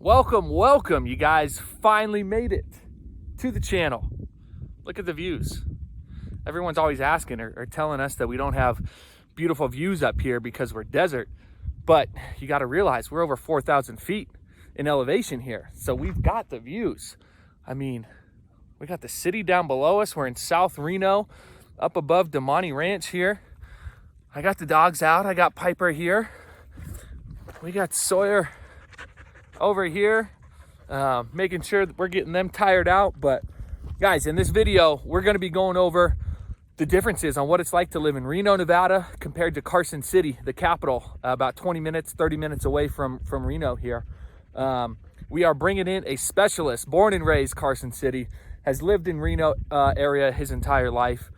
Welcome, you guys finally made it to the channel. Look at the views. Everyone's always asking or telling us that we don't have beautiful views up here because we're desert, but you got to realize we're over 4,000 feet in elevation here, so we've got the views. I mean, we got the city down below us. We're in South Reno, up above Damani Ranch here. I got the dogs out. I got Piper here. We got Sawyer over here, making sure that we're getting them tired out. But guys, in this video, we're going to be going over the differences on what it's like to live in Reno, Nevada compared to Carson City, the capital, about 20 minutes, 30 minutes away from Reno here. We are bringing in a specialist, born and raised Carson City, has lived in Reno area his entire life.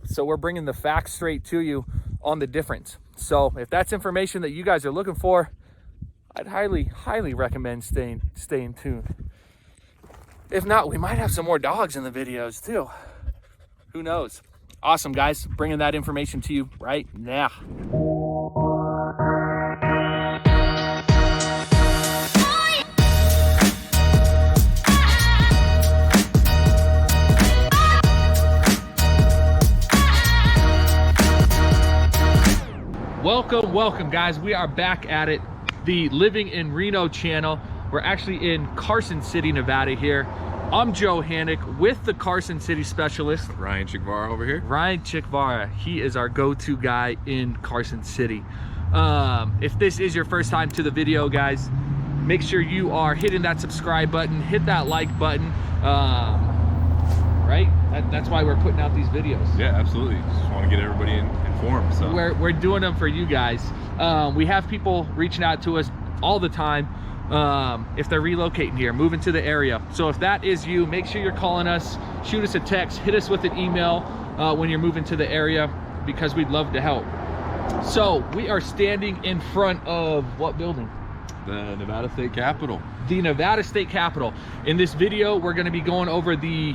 So we're bringing the facts straight to you on the difference. So if that's information that you guys are looking for, I'd highly recommend staying tuned. If not, we might have some more dogs in the videos too. Who knows? Awesome, guys. Bringing that information to you right now. Welcome, guys. We are back at it. The Living in Reno channel. We're actually in Carson City, Nevada here. I'm Joe Hanich with the Carson City specialist. Ryan Chickvara over here. Ryan Chickvara. He is our go-to guy in Carson City. If this is your first time to the video, guys, make sure you are hitting that subscribe button, hit that like button. Right? That's why we're putting out these videos. Yeah, absolutely. Just want to get everybody informed. So we're doing them for you guys. We have people reaching out to us all the time if they're relocating here, moving to the area. So if that is you, make sure you're calling us, shoot us a text, hit us with an email when you're moving to the area, because we'd love to help. So we are standing in front of what building? The Nevada State Capitol. The Nevada State Capitol. In this video, we're going to be going over the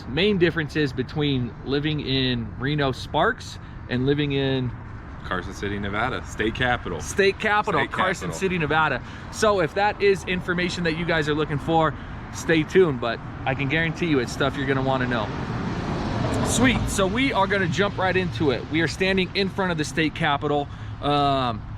main differences between living in Reno Sparks and living in Carson City, Nevada, State Capitol. State Capitol, Carson City, Nevada. So if that is information that you guys are looking for, stay tuned, but I can guarantee you it's stuff you're going to want to know. Sweet. So we are going to jump right into it. We are standing in front of the State Capitol.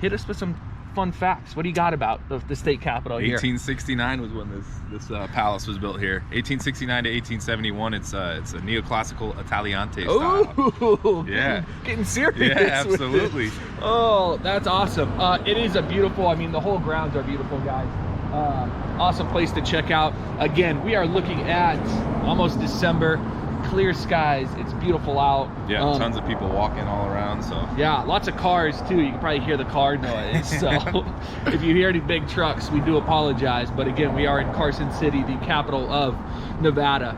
Hit us with some fun facts. What do you got about the State Capitol here? 1869 was when this palace was built here. 1869 to 1871. It's a neoclassical Italiante style. Ooh, yeah, getting serious. Yeah, absolutely. Oh, that's awesome. It is a beautiful, I mean, the whole grounds are beautiful, guys. Awesome place to check out. Again, we are looking at almost December. Clear skies, it's beautiful out. Yeah, tons of people walking all around. So yeah, lots of cars too. You can probably hear the car noise. So if you hear any big trucks, we do apologize, but again, we are in Carson City, the capital of Nevada.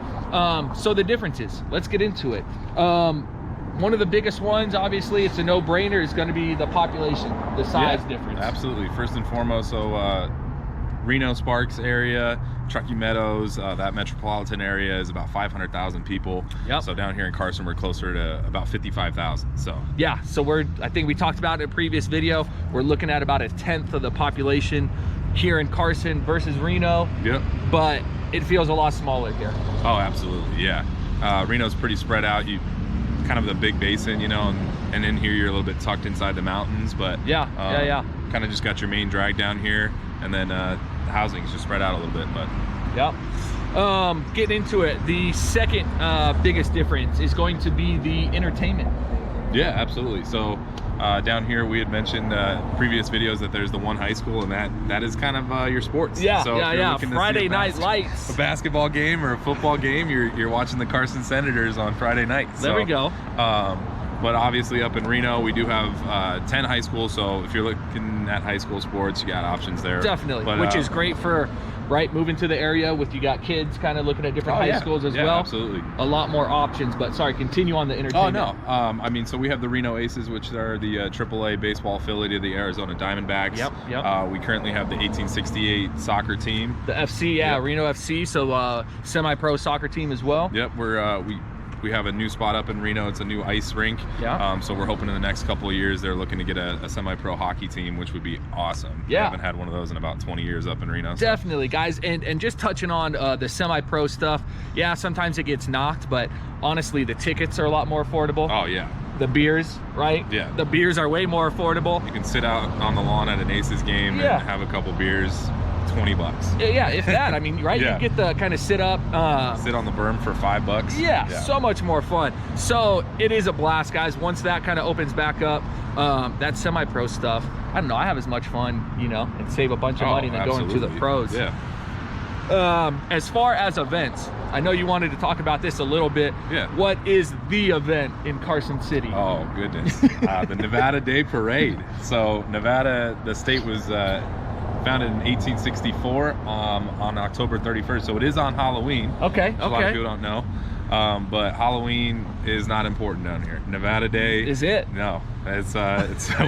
So the differences, let's get into it. One of the biggest ones, obviously it's a no-brainer, is going to be the population, the size difference. Absolutely. First and foremost, so Reno Sparks area, Truckee Meadows, that metropolitan area is about 500,000 people. Yep. So down here in Carson, we're closer to about 55,000. So yeah, so I think we talked about it in a previous video. We're looking at about 1/10 of the population here in Carson versus Reno. Yep. But it feels a lot smaller here. Oh, absolutely, yeah. Reno's pretty spread out. You kind of the big basin, you know, and in here you're a little bit tucked inside the mountains. But yeah, kind of just got your main drag down here, and then housing is just spread out a little bit. But yeah, getting into it, the second biggest difference is going to be the entertainment. Yeah, absolutely. So down here we had mentioned previous videos that there's the one high school, and that is kind of your sports. Yeah, so Friday night lights, a basketball game or a football game, you're watching the Carson Senators on Friday night. There we go. But obviously up in Reno, we do have 10 high schools. So if you're looking at high school sports, you got options there. Definitely, but, which is great for, right, moving to the area with, you got kids kind of looking at different high schools as well. Absolutely. A lot more options, but sorry, continue on the entertainment. Oh, no. I mean, so we have the Reno Aces, which are the AAA baseball affiliate of the Arizona Diamondbacks. Yep. We currently have the 1868 soccer team. The FC, yeah, yep. Reno FC, so semi-pro soccer team as well. Yep, we we have a new spot up in Reno. It's a new ice rink. Yeah. So we're hoping in the next couple of years they're looking to get a semi-pro hockey team, which would be awesome. Yeah. We haven't had one of those in about 20 years up in Reno. So. Definitely, guys. And just touching on the semi-pro stuff, yeah, sometimes it gets knocked, but honestly, the tickets are a lot more affordable. Oh, yeah. The beers, right? Yeah. The beers are way more affordable. You can sit out on the lawn at an Aces game and have a couple beers, $20. Yeah, if that. I mean, right? Yeah. You get the kind of sit up. Sit on the berm for $5. Yeah, so much more fun. So it is a blast, guys. Once that kind of opens back up, that semi-pro stuff, I don't know, I have as much fun, you know, and save a bunch of money than going to the pros. Yeah. As far as events, I know you wanted to talk about this a little bit. Yeah. What is the event in Carson City? Oh, goodness. The Nevada Day Parade. So Nevada, the state was founded in 1864 on October 31st. So it is on Halloween. Okay, A lot of people don't know. But Halloween is not important down here. Nevada Day. Is it? No. It's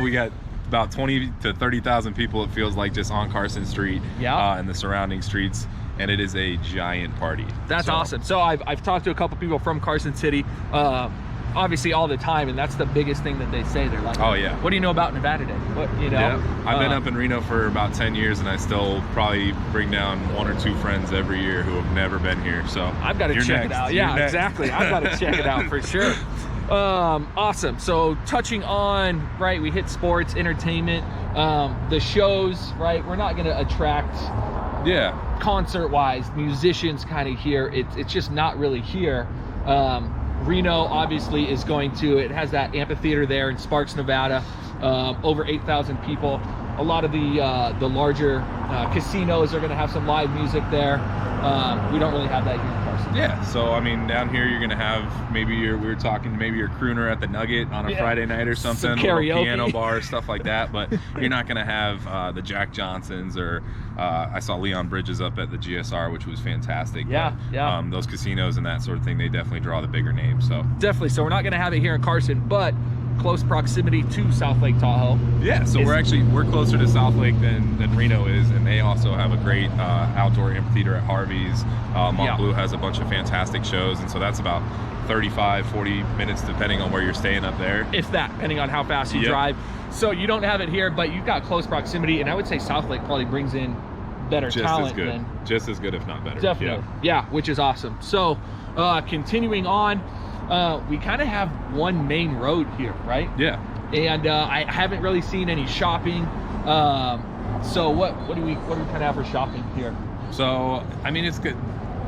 we got about 20 to 30,000 people, it feels like, just on Carson Street and the surrounding streets. And it is a giant party. That's awesome. So I've talked to a couple people from Carson City, obviously all the time, and that's the biggest thing that they say. They're like, oh yeah, what do you know about Nevada Day? What, you know? Yeah. I've been up in Reno for about 10 years, and I still probably bring down 1 or 2 friends every year who have never been here. So I've got to check it out. Yeah, exactly. I've got to check it out for sure. Awesome. So touching on, right, we hit sports, entertainment, the shows, right? We're not going to attract concert wise musicians kind of here. It's just not really here. Reno obviously is going to, it has that amphitheater there in Sparks, Nevada, over 8,000 people. A lot of the larger casinos are going to have some live music there. We don't really have that here in Carson. Yeah, so I mean, down here you're going to have maybe we were talking maybe your crooner at the Nugget on a Friday night or something, some karaoke, piano bar, stuff like that. But you're not going to have the Jack Johnsons or I saw Leon Bridges up at the GSR, which was fantastic. Yeah, but, those casinos and that sort of thing, they definitely draw the bigger names. So definitely. So we're not going to have it here in Carson, but close proximity to South Lake Tahoe. Yeah, so we're closer to South Lake than Reno is, and they also have a great outdoor amphitheater at Harvey's. Mont Bleu has a bunch of fantastic shows, and so that's about 35-40 minutes depending on where you're staying up there. If that, depending on how fast you drive. So you don't have it here, but you've got close proximity, and I would say South Lake probably brings in better talent. Just as good, if not better. Definitely. Yeah, which is awesome. So continuing on, we kind of have one main road here, right? Yeah. And I haven't really seen any shopping. So what do we kind of have for shopping here? So I mean, it's good.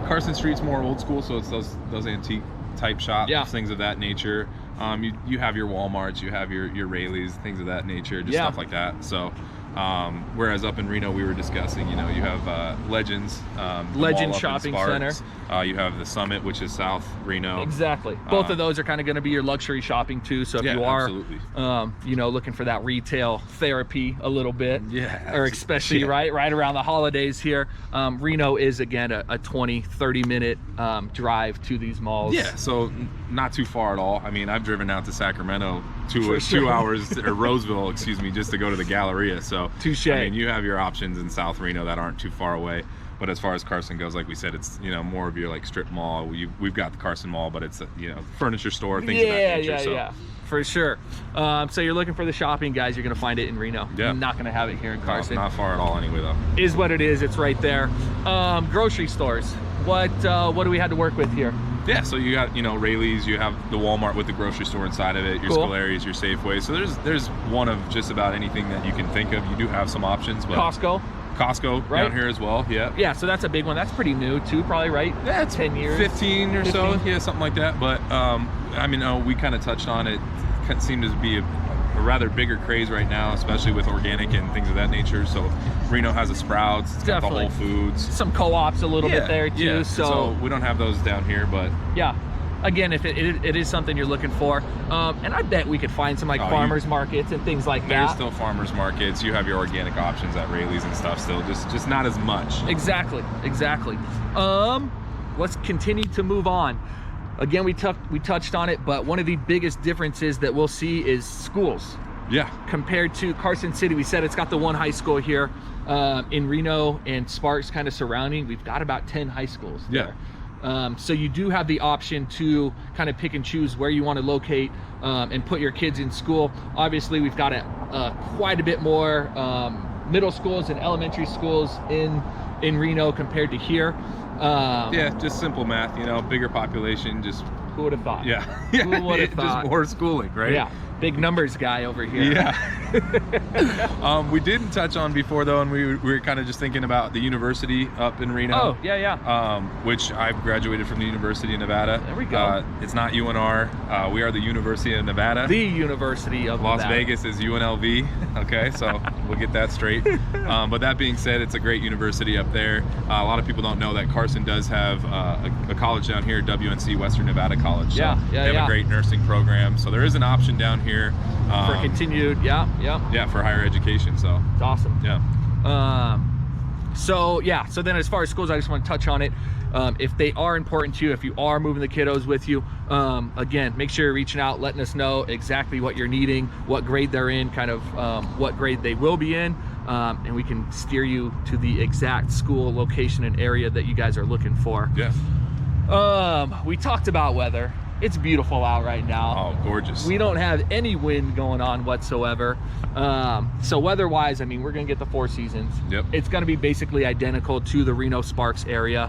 Carson Street's more old school, so it's those antique type shops, things of that nature. You have your Walmarts, you have your Rayleighs, things of that nature, just stuff like that. So whereas up in Reno, we were discussing, you have Legends, Legend Shopping Center. You have the Summit, which is South Reno. Exactly. Both of those are kind of going to be your luxury shopping too. So if you are, looking for that retail therapy a little bit, or especially right around the holidays here, Reno is again a 20-30 minute drive to these malls. Yeah, so not too far at all. I mean, I've driven out to Sacramento 2 hours, or Roseville, excuse me, just to go to the Galleria. So touche. I mean, you have your options in South Reno that aren't too far away. But as far as Carson goes, like we said, it's more of your like strip mall. We've got the Carson Mall, but it's furniture store, things of that nature. Yeah, for sure. So you're looking for the shopping, guys. You're gonna find it in Reno. Yeah. You're not gonna have it here in Carson. No, not far at all, anyway. Though is what it is. It's right there. Grocery stores. What do we have to work with here? Yeah, so you got Rayleigh's, you have the Walmart with the grocery store inside of it, your Scolari's, your Safeway. So there's one of just about anything that you can think of. You do have some options, but Costco down here as well. Yeah, so that's a big one. That's pretty new too, probably, right? Yeah, it's 10 years, 15 or so, something like that. But I mean, we kind of touched on it. It seemed to be a rather bigger craze right now, especially with organic and things of that nature. So Reno has a Sprouts, it's got the Whole Foods, some co-ops a little bit there too. Yeah. So we don't have those down here, but again, if it is something you're looking for, and I bet we could find some farmers markets and things like that. There's still farmers markets. You have your organic options at Rayleigh's and stuff still, just not as much. Exactly. Let's continue to move on. Again, we touched on it, but one of the biggest differences that we'll see is schools. Yeah. Compared to Carson City, we said it's got the one high school here. In Reno and Sparks kind of surrounding, we've got about 10 high schools there. So you do have the option to kind of pick and choose where you want to locate and put your kids in school. Obviously, we've got quite a bit more middle schools and elementary schools in Reno compared to here. Yeah, just simple math, you know, bigger population, just... Who would have thought? Yeah. Who would have thought? Just more schooling, right? Yeah. Big numbers guy over here. Yeah. We didn't touch on before though, and we were kind of just thinking about the university up in Reno. Oh, yeah. Which I've graduated from the University of Nevada. There we go. It's not UNR. We are the University of Nevada. The University of Las Nevada. Vegas is UNLV. Okay, so we'll get that straight. But that being said, it's a great university up there. A lot of people don't know that Carson does have a college down here, WNC, Western Nevada College. So they have a great nursing program. So there is an option down here for continued, for higher education. So it's awesome. Yeah. So then as far as schools, I just want to touch on it. If they are important to you, if you are moving the kiddos with you, again, make sure you're reaching out, letting us know exactly what you're needing, what grade they're in, kind of what grade they will be in, and we can steer you to the exact school location and area that you guys are looking for. Yes. We talked about weather. It's beautiful out right now. Oh, gorgeous. We don't have any wind going on whatsoever. So weather-wise, I mean, we're gonna get the 4 seasons. Yep. It's gonna be basically identical to the Reno Sparks area.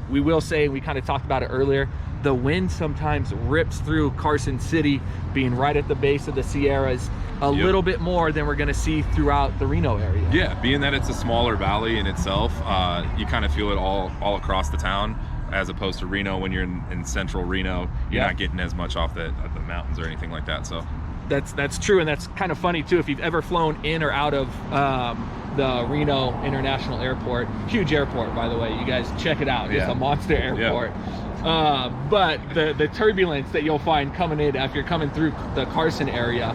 We will say, we kind of talked about it earlier, the wind sometimes rips through Carson City, being right at the base of the Sierras, a little bit more than we're gonna see throughout the Reno area. Yeah, being that it's a smaller valley in itself, you kind of feel it all across the town, as opposed to Reno. When you're in central Reno, you're not getting as much off the mountains or anything like that. So that's true, and that's kind of funny too. If you've ever flown in or out of the Reno International Airport, huge airport, by the way, you guys check it out. It's a monster airport. But the turbulence that you'll find coming in if you're coming through the Carson area,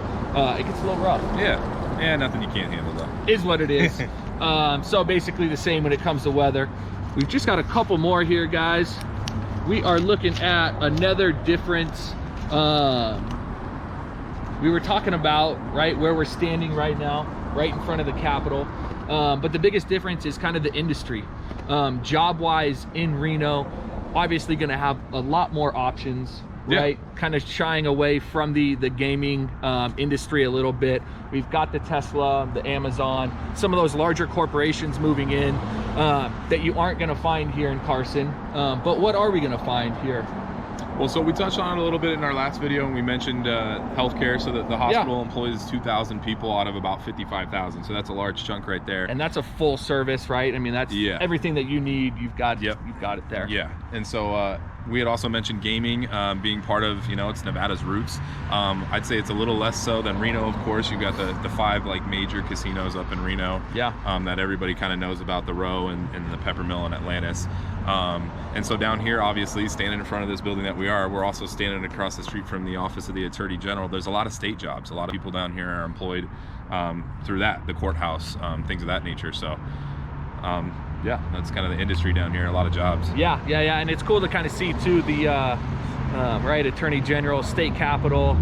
it gets a little rough. Yeah, nothing you can't handle though. Is what it is. So basically the same when it comes to weather. We've just got a couple more here, guys. We are looking at another difference. We were talking about right where we're standing right now, right in front of the Capitol. But the biggest difference is kind of the industry. Job-wise in Reno, obviously gonna have a lot more options, right? Kind of shying away from the gaming industry a little bit. We've got the Tesla, the Amazon, some of those larger corporations moving in that you aren't gonna find here in Carson. But what are we gonna find here? Well, so we touched on it a little bit in our last video, and we mentioned healthcare. So that the hospital employs 2,000 people out of about 55,000. So that's a large chunk right there. And that's a full service, right? I mean, that's everything that you need. You've got it there. Yeah. And so we had also mentioned gaming being part of, it's Nevada's roots. I'd say it's a little less so than Reno, of course. You've got the 5 like major casinos up in Reno. That everybody kind of knows about, the Row and the Peppermill and Atlantis. And so down here, obviously, standing in front of this building that we're also standing across the street from the office of the Attorney General. There's a lot of state jobs. A lot of people down here are employed through the courthouse, things of that nature. So that's kind of the industry down here, a lot of jobs. Yeah, and it's cool to kind of see too the Attorney General, state capitol,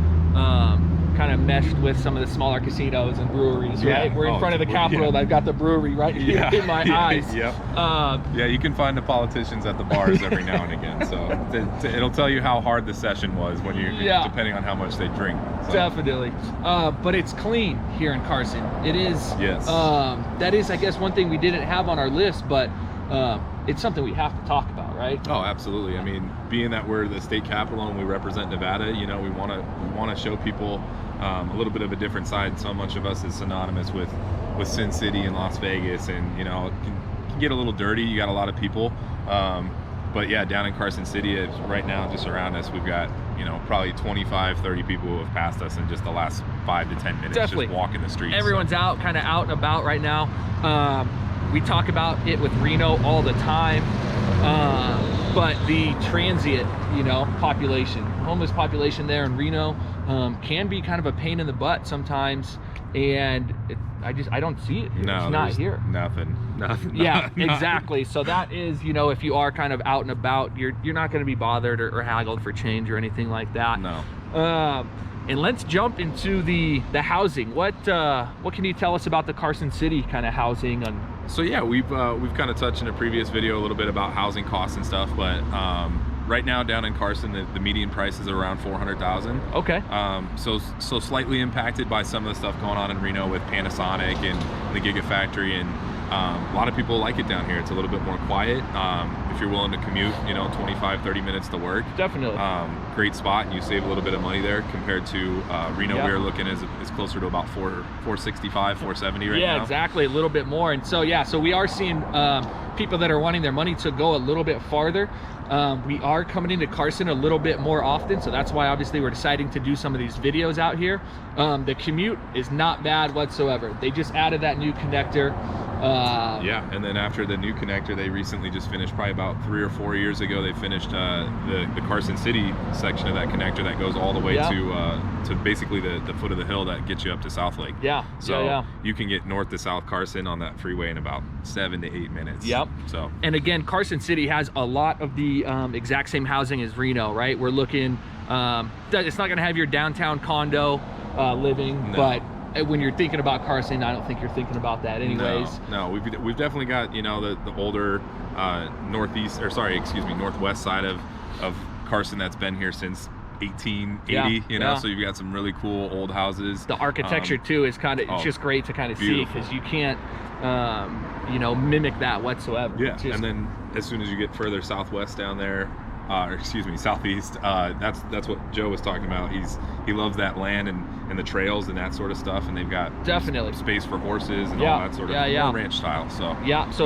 kind of meshed with some of the smaller casinos and breweries, right? We're in front of the Capitol. I've got the brewery right here in my eyes. You can find the politicians at the bars every now and again. So it'll tell you how hard the session was when depending on how much they drink. So. Definitely. But it's clean here in Carson. It is. Yes. That is, I guess, one thing we didn't have on our list, but it's something we have to talk about, right? Oh, absolutely. I mean, being that we're the state capital and we represent Nevada, we want to show people a little bit of a different side. So much of us is synonymous with Sin City and Las Vegas, and it can get a little dirty. You got a lot of people, but yeah, down in Carson City right now, just around us, we've got probably 25, 30 people who have passed us in just the last 5 to 10 minutes. Definitely. Just walking the streets. Everyone's out and about right now. We talk about it with Reno all the time, but the transient, population, homeless population there in Reno can be kind of a pain in the butt sometimes, and I don't see it here. No, it's not here. Nothing. Yeah, exactly. So that is, if you are kind of out and about, you're not going to be bothered or haggled for change or anything like that. No. And let's jump into the housing. What can you tell us about the Carson City kind of housing So yeah, we've kind of touched in a previous video a little bit about housing costs and stuff, but right now down in Carson, the median price is around $400,000. Okay. So slightly impacted by some of the stuff going on in Reno with Panasonic and the Gigafactory, and a lot of people like it down here. It's a little bit more quiet. If you're willing to commute, 25-30 minutes to work, definitely great spot, and you save a little bit of money there compared to Reno. We're looking is closer to about 465, 470 right now. Yeah, exactly, a little bit more. And so so we are seeing people that are wanting their money to go a little bit farther. We are coming into Carson a little bit more often, so that's why obviously we're deciding to do some of these videos out here. The commute is not bad whatsoever. They just added that new connector. Yeah, and then after the new connector, they recently just finished, probably about 3 or 4 years ago, they finished the Carson City section of that connector that goes all the way to basically the foot of the hill that gets you up to South Lake. So you can get north to South Carson on that freeway in about 7 to 8 minutes. So, and again, Carson City has a lot of the exact same housing as Reno, right? We're looking, it's not gonna have your downtown condo living, but when you're thinking about Carson, I don't think you're thinking about that anyways. No, we've definitely got the older northwest side of Carson that's been here since 1880. So you've got some really cool old houses. The architecture too is kind of, it's just great to kind of see, because you can't mimic that whatsoever. And then as soon as you get further southwest down there, southeast, that's what Joe was talking about. He loves that land and the trails and that sort of stuff, and they've got definitely space for horses and all that sort of more ranch style. So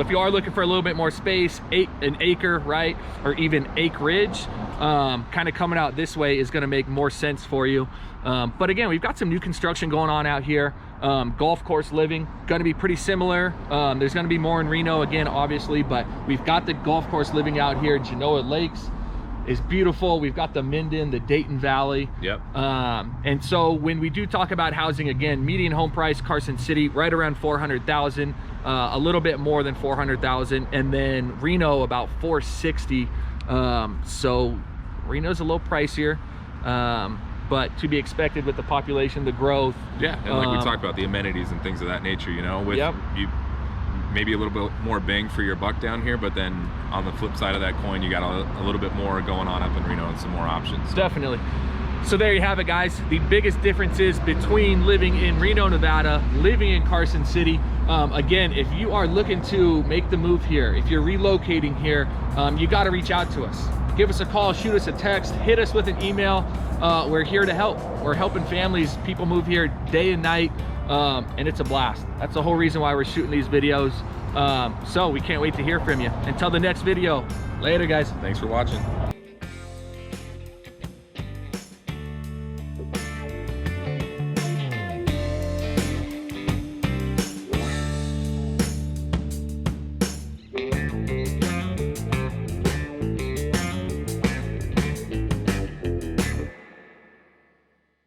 if you are looking for a little bit more space, an acre, right, or even acreage, kind of coming out this way is going to make more sense for you. But again, we've got some new construction going on out here. Golf course living, going to be pretty similar. There's going to be more in Reno again, obviously, but we've got the golf course living out here. Genoa Lakes is beautiful. We've got the Minden, the Dayton Valley. And so when we do talk about housing, again, median home price, Carson City, right around 400,000, a little bit more than 400,000, and then Reno about 460. So Reno's a little pricier, but to be expected with the population, the growth. And like we talked about, the amenities and things of that nature, with you maybe a little bit more bang for your buck down here, but then on the flip side of that coin, you got a little bit more going on up in Reno and some more options. Definitely. So there you have it, guys. The biggest differences between living in Reno, Nevada, living in Carson City. Again, if you are looking to make the move here, if you're relocating here, you got to reach out to us. Give us a call, shoot us a text, hit us with an email. We're here to help. We're helping families. People move here day and night, and it's a blast. That's the whole reason why we're shooting these videos. So we can't wait to hear from you. Until the next video, later, guys. Thanks for watching.